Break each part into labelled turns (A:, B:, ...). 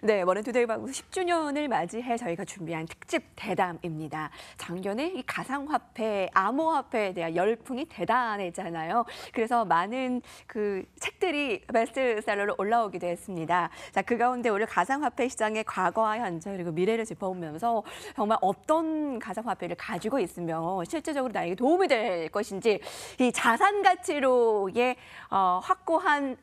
A: 네, 머랭투데이 방송 10주년을 맞이해 저희가 준비한 특집 대담입니다. 작년에 이 가상화폐, 암호화폐에 대한 열풍이 대단했잖아요. 그래서 많은 그 책들이 베스트셀러로 올라오기도 했습니다. 자, 그 가운데 오늘 가상화폐 시장의 과거와 현재 그리고 미래를 짚어보면서 정말 어떤 가상화폐를 가지고 있으면 실제적으로 나에게 도움이 될 것인지 이 자산 가치로의 확고한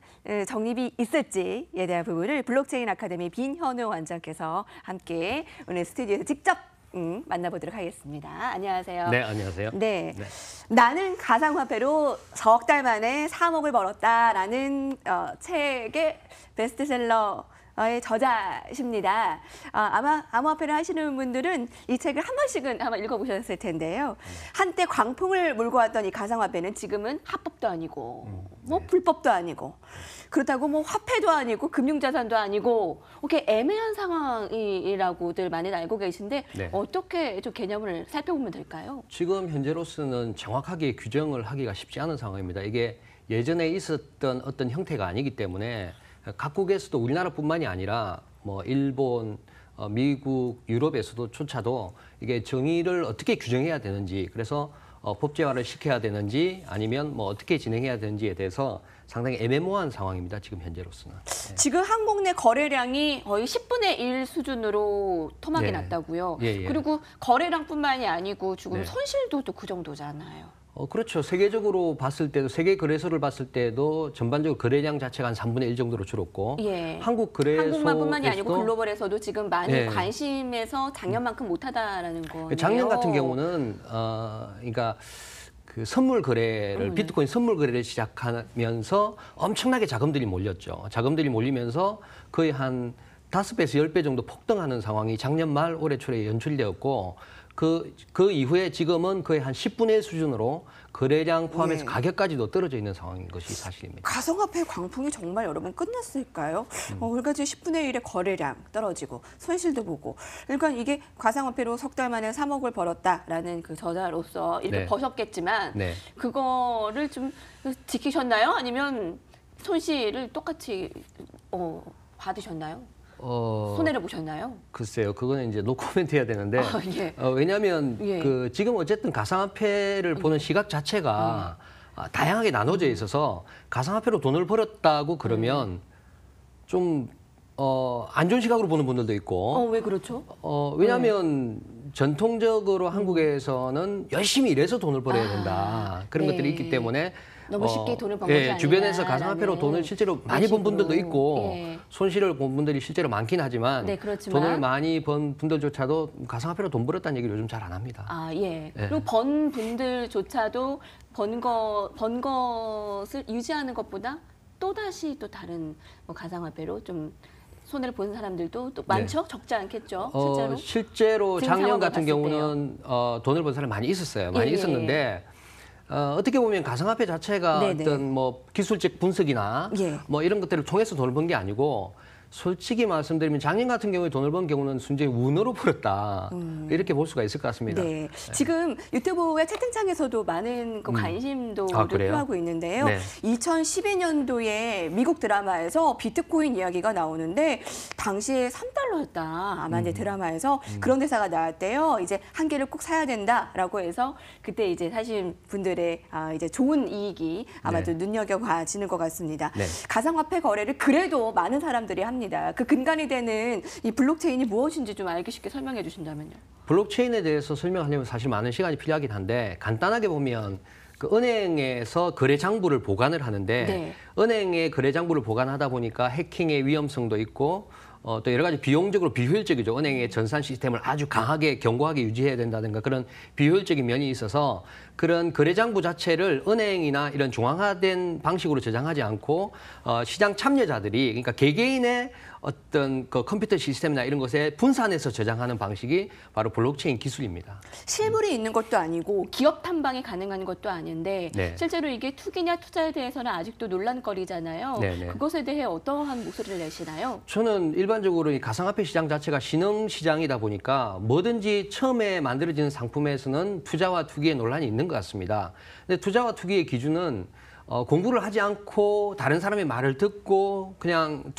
A: 정립이 있을지에 대한 부분을 블록체인 아카데미 빈현우 원장께서 함께 오늘 스튜디오에서 직접 만나보도록 하겠습니다. 안녕하세요.
B: 네, 안녕하세요.
A: 네. 나는 가상화폐로 석 달 만에 3억을 벌었다라는 책의 베스트셀러의 저자십니다. 아마 암호화폐를 하시는 분들은 이 책을 한 번씩은 아마 읽어보셨을 텐데요. 한때 광풍을 몰고 왔던 이 가상화폐는 지금은 합법도 아니고 뭐 불법도 아니고 그렇다고 뭐 화폐도 아니고 금융자산도 아니고 이렇게 애매한 상황이라고들 많이 알고 계신데
B: 네.
A: 어떻게 좀 개념을 살펴보면 될까요?
B: 지금 현재로서는 정확하게 규정을 하기가 쉽지 않은 상황입니다. 이게 예전에 있었던 어떤 형태가 아니기 때문에 각국에서도 우리나라뿐만이 아니라 뭐 일본, 미국, 유럽에서도조차도 이게 정의를 어떻게 규정해야 되는지 그래서 법제화를 시켜야 되는지 아니면 뭐 어떻게 진행해야 되는지에 대해서 상당히 애매모호한 상황입니다. 지금 현재로서는. 네.
A: 지금 한국 내 거래량이 거의 10분의 1 수준으로 토막이
B: 네.
A: 났다고요.
B: 예, 예.
A: 그리고 거래량뿐만이 아니고 지금
B: 네.
A: 손실도 또 그 정도잖아요.
B: 그렇죠. 세계적으로 봤을 때도 세계 거래소를 봤을 때도 전반적으로 거래량 자체가 한 3분의 1 정도로 줄었고
A: 예.
B: 한국 거래소에서도
A: 한국만뿐만이 아니고 글로벌에서도 지금 많이
B: 예.
A: 관심에서 작년만큼 못하다라는 거예요.
B: 작년 같은 경우는 그러니까 그 선물 거래를 비트코인 선물 거래를 시작하면서 엄청나게 자금들이 몰렸죠. 자금들이 몰리면서 거의 한 5배에서 10배 정도 폭등하는 상황이 작년 말 올해 초에 연출되었고 그 이후에 지금은 거의 한 10분의 1 수준으로 거래량 포함해서 가격까지도 떨어져 있는 상황인 것이 사실입니다.
A: 가상화폐 광풍이 정말 여러분 끝났을까요? 그러니까 지금 10분의 1의 거래량 떨어지고 손실도 보고 그러니까 이게 가상화폐로 석 달 만에 3억을 벌었다라는 그 저자로서 이렇게
B: 네.
A: 버셨겠지만
B: 네.
A: 그거를 좀 지키셨나요? 아니면 손실을 똑같이 받으셨나요? 손해를 보셨나요?
B: 글쎄요, 그거는 이제 노코멘트 해야 되는데
A: 예.
B: 왜냐하면
A: 예.
B: 그 지금 어쨌든 가상화폐를 보는 시각 자체가 다양하게 나눠져 있어서 가상화폐로 돈을 벌었다고 그러면 좀 안 좋은 시각으로 보는 분들도 있고.
A: 왜 그렇죠?
B: 왜냐하면 전통적으로 한국에서는 열심히 일해서 돈을 벌어야 된다 그런
A: 네.
B: 것들이 있기 때문에.
A: 너무 쉽게 돈을 번 것이 아니라
B: 주변에서 가상화폐로 돈을 실제로 많이 번 분들도 있고
A: 예.
B: 손실을 본 분들이 실제로 많긴 하지만
A: 네, 그렇지만
B: 돈을 많이 번 분들조차도 가상화폐로 돈 벌었다는 얘기를 요즘 잘 안 합니다.
A: 예. 그리고 번 분들조차도 번 것을 유지하는 것보다 또다시 또 다른 뭐 가상화폐로 좀 손해를 보는 사람들도 또 많죠? 적지 않겠죠?
B: 실제로 작년 같은
A: 봤을
B: 경우는 돈을 번 사람이 많이 있었어요. 많이
A: 예.
B: 있었는데 어떻게 보면 가상화폐 자체가
A: 네네.
B: 어떤 뭐 기술적 분석이나
A: 예.
B: 뭐 이런 것들을 통해서 돈을 번 게 아니고 솔직히 말씀드리면 작년 같은 경우에 돈을 번 경우는 순전히 운으로 벌었다 이렇게 볼 수가 있을 것 같습니다.
A: 네. 지금 유튜브의 채팅창에서도 많은 그 관심도를
B: 그래요?
A: 표하고 있는데요.
B: 네.
A: 2012년도에 미국 드라마에서 비트코인 이야기가 나오는데 당시에 3달러였다. 아마 이제 드라마에서 그런 대사가 나왔대요. 이제 한 개를 꼭 사야 된다라고 해서 그때 이제 사신 분들의 이제 좋은 이익이 아마도 눈여겨봐지는 것 같습니다.
B: 네.
A: 가상화폐 거래를 그래도 많은 사람들이 합니다. 그 근간이 되는 이 블록체인이 무엇인지 좀 알기 쉽게 설명해 주신다면요.
B: 블록체인에 대해서 설명하려면 사실 많은 시간이 필요하긴 한데 간단하게 보면 그 은행에서 거래 장부를 보관을 하는데
A: 네.
B: 은행의 거래 장부를 보관하다 보니까 해킹의 위험성도 있고 또 여러 가지 비용적으로 비효율적이죠. 은행의 전산 시스템을 아주 강하게 견고하게 유지해야 된다든가 그런 비효율적인 면이 있어서 그런 거래 장부 자체를 은행이나 이런 중앙화된 방식으로 저장하지 않고 시장 참여자들이 그러니까 개개인의 어떤 그 컴퓨터 시스템이나 이런 것에 분산해서 저장하는 방식이 바로 블록체인 기술입니다.
A: 실물이 있는 것도 아니고 기업 탐방이 가능한 것도 아닌데
B: 네.
A: 실제로 이게 투기냐 투자에 대해서는 아직도 논란거리잖아요.
B: 네네.
A: 그것에 대해 어떠한 목소리를 내시나요?
B: 저는 일반적으로 이 가상화폐 시장 자체가 신흥 시장이다 보니까 뭐든지 처음에 만들어지는 상품에서는 투자와 투기의 논란이 있는 것 같습니다. 근데 투자와 투기의 기준은 공부를 하지 않고 다른 사람의 말을 듣고 그냥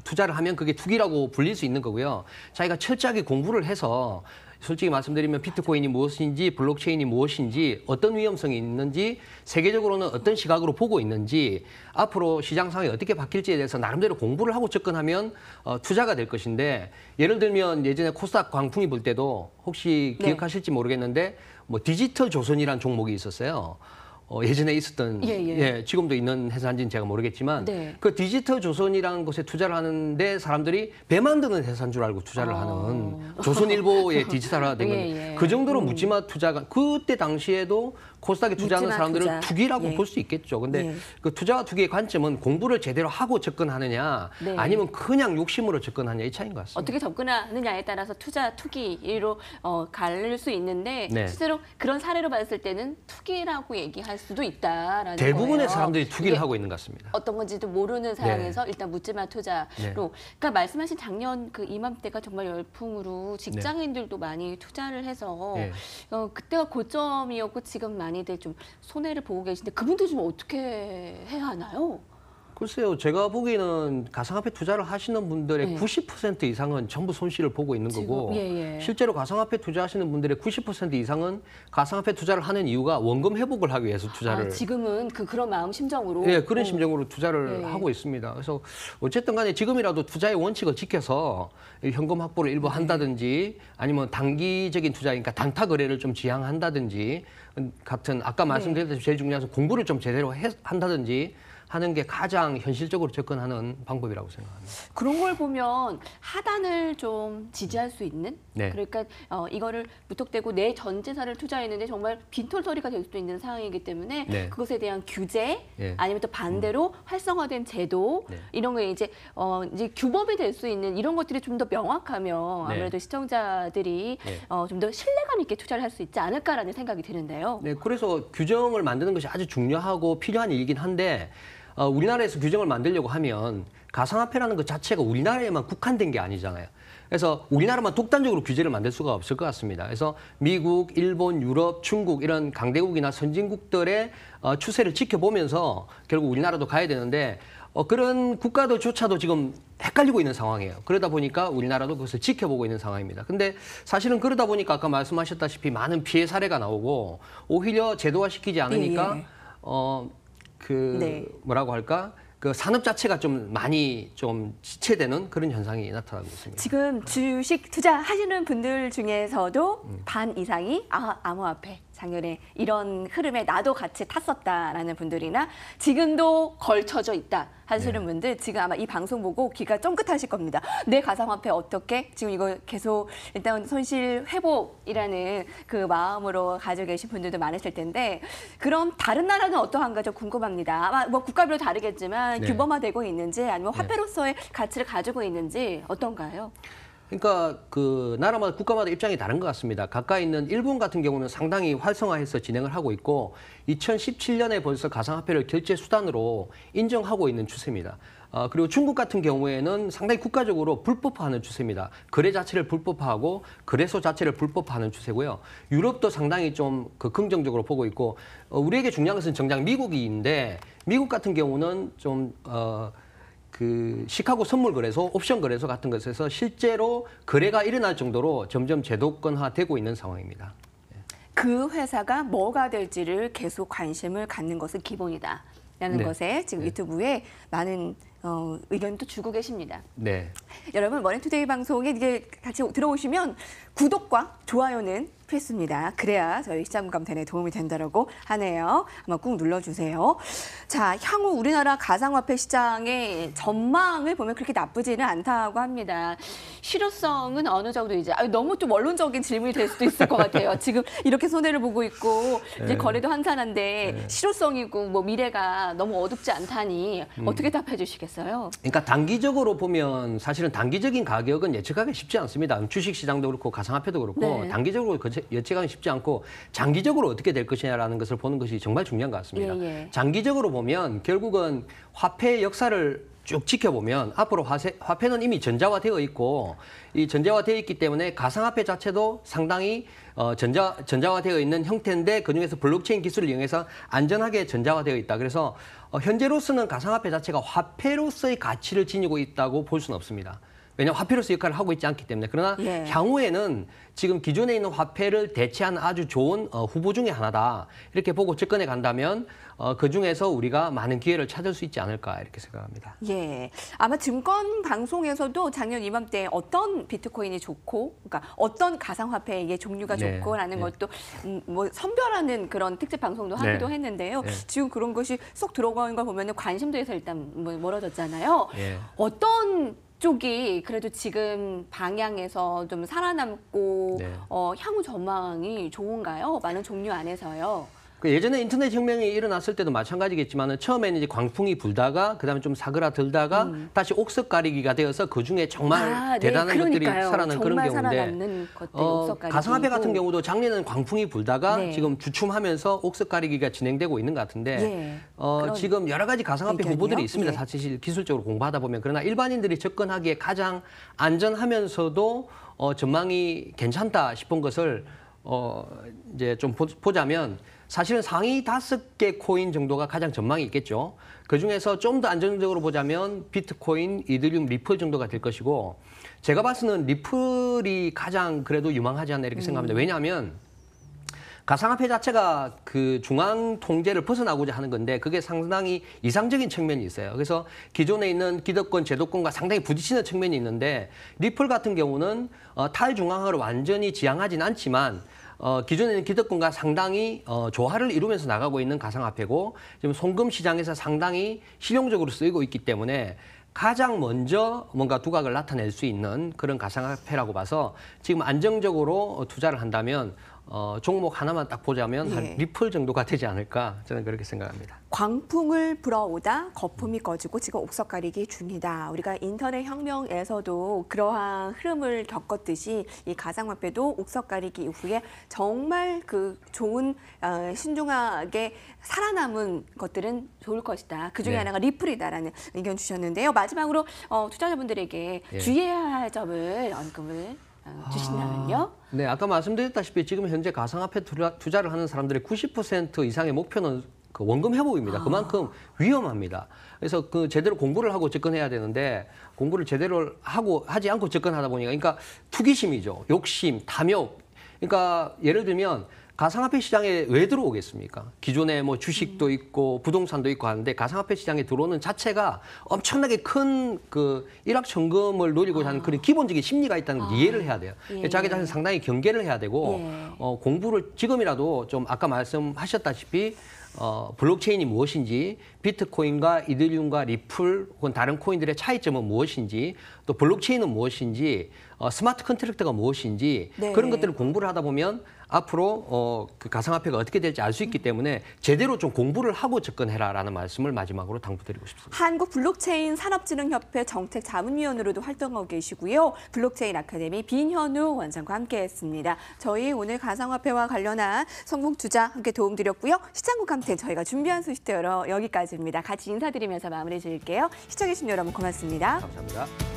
B: 투자를 하면 그게 투기라고 불릴 수 있는 거고요. 자기가 철저하게 공부를 해서 솔직히 말씀드리면 비트코인이 무엇인지 블록체인이 무엇인지 어떤 위험성이 있는지 세계적으로는 어떤 시각으로 보고 있는지 앞으로 시장 상황이 어떻게 바뀔지에 대해서 나름대로 공부를 하고 접근하면 투자가 될 것인데 예를 들면 예전에 코스닥 광풍이 불 때도 혹시 기억하실지 모르겠는데 뭐 디지털 조선이라는 종목이 있었어요. 예전에 있었던 지금도 있는 회사인지는 제가 모르겠지만 그 디지털 조선이라는 곳에 투자를 하는데 사람들이 배 만드는 회사인 줄 알고 투자를 하는 조선일보의 디지털화된 건 그 정도로 묻지마 투자가 그때 당시에도 코스닥에 투자하는 사람들은 투기라고 볼 수 있겠죠. 근데 그 투자와 투기의 관점은 공부를 제대로 하고 접근하느냐 아니면 그냥 욕심으로 접근하느냐 이 차이인 것 같습니다.
A: 어떻게 접근하느냐에 따라서 투자, 투기로 갈릴 수 있는데 실제로 그런 사례로 봤을 때는 투기라고 얘기할 수도 있다라는
B: 대부분의
A: 거예요.
B: 사람들이 투기를 하고 있는 것 같습니다.
A: 어떤 건지도 모르는 상황에서 일단 묻지마 투자로. 그러니까 말씀하신 작년 그 이맘때가 정말 열풍으로 직장인들도 많이 투자를 해서 그때가 고점이었고 지금 많이들 좀 손해를 보고 계신데 그분들 좀 어떻게 해야 하나요?
B: 글쎄요, 제가 보기에는 가상화폐 투자를 하시는 분들의 90% 이상은 전부 손실을 보고 있는 거고 실제로 가상화폐 투자하시는 분들의 90% 이상은 가상화폐 투자를 하는 이유가 원금 회복을 하기 위해서 투자를
A: 지금은 그런 마음 심정으로
B: 그런 심정으로 투자를 하고 있습니다. 그래서 어쨌든 간에 지금이라도 투자의 원칙을 지켜서 현금 확보를 일부 한다든지 아니면 단기적인 투자, 그러니까 단타 거래를 좀 지향한다든지 같은 아까 말씀드렸듯이 제일 중요한 것은 공부를 좀 제대로 한다든지 하는 게 가장 현실적으로 접근하는 방법이라고 생각합니다.
A: 그런 걸 보면 하단을 좀 지지할 수 있는 그러니까 이거를 무턱대고 내 전 재산을 투자했는데 정말 빈털터리가 될 수도 있는 상황이기 때문에 그것에 대한 규제 아니면 또 반대로 활성화된 제도 이런 게 이제 규범이 될 수 있는 이런 것들이 좀 더 명확하면 아무래도 시청자들이 좀 더 신뢰감 있게 투자를 할 수 있지 않을까라는 생각이 드는데요.
B: 네, 그래서 규정을 만드는 것이 아주 중요하고 필요한 일이긴 한데 우리나라에서 규정을 만들려고 하면 가상화폐라는 것 자체가 우리나라에만 국한된 게 아니잖아요. 그래서 우리나라만 독단적으로 규제를 만들 수가 없을 것 같습니다. 그래서 미국, 일본, 유럽, 중국 이런 강대국이나 선진국들의 추세를 지켜보면서 결국 우리나라도 가야 되는데 그런 국가들조차도 지금 헷갈리고 있는 상황이에요. 그러다 보니까 우리나라도 그것을 지켜보고 있는 상황입니다. 근데 사실은 그러다 보니까 아까 말씀하셨다시피 많은 피해 사례가 나오고 오히려 제도화시키지 않으니까 뭐라고 할까? 그 산업 자체가 좀 많이 좀 지체되는 그런 현상이 나타나고 있습니다.
A: 지금 주식 투자하시는 분들 중에서도 반 이상이 암호화폐 작년에 이런 흐름에 나도 같이 탔었다라는 분들이나 지금도 걸쳐져 있다 하시는 분들 지금 아마 이 방송 보고 귀가 쫑긋하실 겁니다. 내 가상화폐 어떻게? 지금 이거 계속 일단 손실 회복이라는 그 마음으로 가지고 계신 분들도 많으실 텐데 그럼 다른 나라는 어떠한가 좀 궁금합니다. 아마 뭐 국가별로 다르겠지만 규범화되고 있는지 아니면 화폐로서의 가치를 가지고 있는지 어떤가요?
B: 그러니까 그 나라마다 국가마다 입장이 다른 것 같습니다. 가까이 있는 일본 같은 경우는 상당히 활성화해서 진행을 하고 있고 2017년에 벌써 가상화폐를 결제 수단으로 인정하고 있는 추세입니다. 그리고 중국 같은 경우에는 상당히 국가적으로 불법화하는 추세입니다. 거래 자체를 불법화하고 거래소 자체를 불법화하는 추세고요. 유럽도 상당히 좀 긍정적으로 보고 있고 우리에게 중요한 것은 정작 미국인데 미국 같은 경우는 좀 그 시카고 선물 거래소, 옵션 거래소 같은 것에서 실제로 거래가 일어날 정도로 점점 제도권화되고 있는 상황입니다.
A: 그 회사가 뭐가 될지를 계속 관심을 갖는 것은 기본이다라는 것에 지금 유튜브에 많은 의견도 주고 계십니다. 여러분 머니투데이 방송에 이게 같이 들어오시면 구독과 좋아요는 필수입니다. 그래야 저희 시장감탄에 도움이 된다고 하네요. 한번 꾹 눌러주세요. 자, 향후 우리나라 가상화폐 시장의 전망을 보면 그렇게 나쁘지는 않다고 합니다. 실효성은 어느 정도 이제 너무 좀 원론적인 질문이 될 수도 있을 것 같아요. 지금 이렇게 손해를 보고 있고 이제 거래도 한산한데 실효성이고 뭐 미래가 너무 어둡지 않다니 어떻게 답해 주시겠어요?
B: 그러니까 단기적으로 보면 사실은 단기적인 가격은 예측하기 쉽지 않습니다. 주식 시장도 그렇고 가상화폐도 그렇고 단기적으로 예측하기 쉽지 않고 장기적으로 어떻게 될 것이냐라는 것을 보는 것이 정말 중요한 것 같습니다. 장기적으로 보면 결국은 화폐의 역사를 쭉 지켜보면 앞으로 화폐는 이미 전자화되어 있고 이 전자화되어 있기 때문에 가상화폐 자체도 상당히 전자화되어 있는 형태인데 그중에서 블록체인 기술을 이용해서 안전하게 전자화되어 있다. 그래서 현재로서는 가상화폐 자체가 화폐로서의 가치를 지니고 있다고 볼 수는 없습니다. 왜냐하면 화폐로서 역할을 하고 있지 않기 때문에. 그러나
A: 예.
B: 향후에는 지금 기존에 있는 화폐를 대체하는 아주 좋은 후보 중에 하나다. 이렇게 보고 접근해 간다면 그중에서 우리가 많은 기회를 찾을 수 있지 않을까 이렇게 생각합니다.
A: 예, 아마 증권 방송에서도 작년 이맘때 어떤 비트코인이 좋고, 그러니까 어떤 가상화폐의 종류가
B: 네,
A: 좋고라는
B: 네.
A: 것도 뭐 선별하는 그런 특집 방송도 하기도
B: 네.
A: 했는데요.
B: 네.
A: 지금 그런 것이 쏙 들어가는 걸 보면 관심도에서 일단 멀어졌잖아요.
B: 예.
A: 어떤 쪽이 그래도 지금 방향에서 좀 살아남고
B: 네.
A: 향후 전망이 좋은가요? 많은 종류 안에서요.
B: 그 예전에 인터넷 혁명이 일어났을 때도 마찬가지겠지만은 처음에는 이제 광풍이 불다가 그다음에 좀 사그라들다가 다시 옥석 가리기가 되어서 그 중에 정말
A: 네,
B: 대단한 것들이
A: 그러니까요.
B: 살아난 그런
A: 정말
B: 경우인데
A: 살아남는 것들이 옥석 가리기고.
B: 가상화폐 같은 경우도 작년에는 광풍이 불다가
A: 네.
B: 지금 주춤하면서 옥석 가리기가 진행되고 있는 것 같은데
A: 예, 그런
B: 지금 여러 가지 가상화폐
A: 의견이요?
B: 후보들이 있습니다.
A: 예.
B: 사실 기술적으로 공부하다 보면 그러나 일반인들이 접근하기에 가장 안전하면서도 전망이 괜찮다 싶은 것을 이제 좀 보자면 사실은 상위 5개 코인 정도가 가장 전망이 있겠죠. 그중에서 좀 더 안정적으로 보자면 비트코인, 이더리움, 리플 정도가 될 것이고 제가 봐서는 리플이 가장 그래도 유망하지 않나 이렇게 생각합니다. 왜냐하면 가상화폐 자체가 그 중앙 통제를 벗어나고자 하는 건데 그게 상당히 이상적인 측면이 있어요. 그래서 기존에 있는 기득권, 제도권과 상당히 부딪히는 측면이 있는데 리플 같은 경우는 탈중앙화를 완전히 지향하진 않지만 기존에 있는 기득권과 상당히 조화를 이루면서 나가고 있는 가상화폐고 지금 송금 시장에서 상당히 실용적으로 쓰이고 있기 때문에 가장 먼저 뭔가 두각을 나타낼 수 있는 그런 가상화폐라고 봐서 지금 안정적으로 투자를 한다면 종목 하나만 딱 보자면
A: 예.
B: 한 리플 정도가 되지 않을까 저는 그렇게 생각합니다.
A: 광풍을 불어오다 거품이 꺼지고 지금 옥석 가리기 중이다. 우리가 인터넷 혁명에서도 그러한 흐름을 겪었듯이 이 가상화폐도 옥석 가리기 이후에 정말 그 좋은 신중하게 살아남은 것들은 좋을 것이다. 그중에
B: 네.
A: 하나가 리플이다라는 의견 주셨는데요. 마지막으로 투자자분들에게
B: 예.
A: 주의해야 할 점을 언급을 주신다면요.
B: 네, 아까 말씀드렸다시피 지금 현재 가상화폐 투자를 하는 사람들의 90% 이상의 목표는 그 원금 회복입니다. 그만큼 위험합니다. 그래서 그 제대로 공부를 하고 접근해야 되는데 공부를 제대로 하지 않고 접근하다 보니까 그러니까 투기심이죠. 욕심, 탐욕. 그러니까 예를 들면 가상화폐 시장에 왜 들어오겠습니까? 기존에 뭐 주식도 있고 부동산도 있고 하는데 가상화폐 시장에 들어오는 자체가 엄청나게 큰 그 일확천금을 노리고 하는 그런 기본적인 심리가 있다는 걸 이해를 해야 돼요.
A: 예.
B: 자기 자신 상당히 경계를 해야 되고
A: 예.
B: 공부를 지금이라도 좀 아까 말씀하셨다시피 블록체인이 무엇인지, 비트코인과 이더리움과 리플 혹은 다른 코인들의 차이점은 무엇인지, 또 블록체인은 무엇인지, 스마트 컨트랙트가 무엇인지
A: 네.
B: 그런 것들을 공부를 하다 보면 앞으로 그 가상화폐가 어떻게 될지 알 수 있기 때문에 제대로 좀 공부를 하고 접근해라라는 말씀을 마지막으로 당부드리고 싶습니다.
A: 한국 블록체인 산업진흥협회 정책자문위원으로도 활동하고 계시고요. 블록체인 아카데미 빈현우 원장과 함께했습니다. 저희 오늘 가상화폐와 관련한 성공 투자 함께 도움드렸고요. 시장국 감태 저희가 준비한 소식도 여기까지입니다. 같이 인사드리면서 마무리 지을게요. 시청해주신 여러분 고맙습니다.
B: 감사합니다.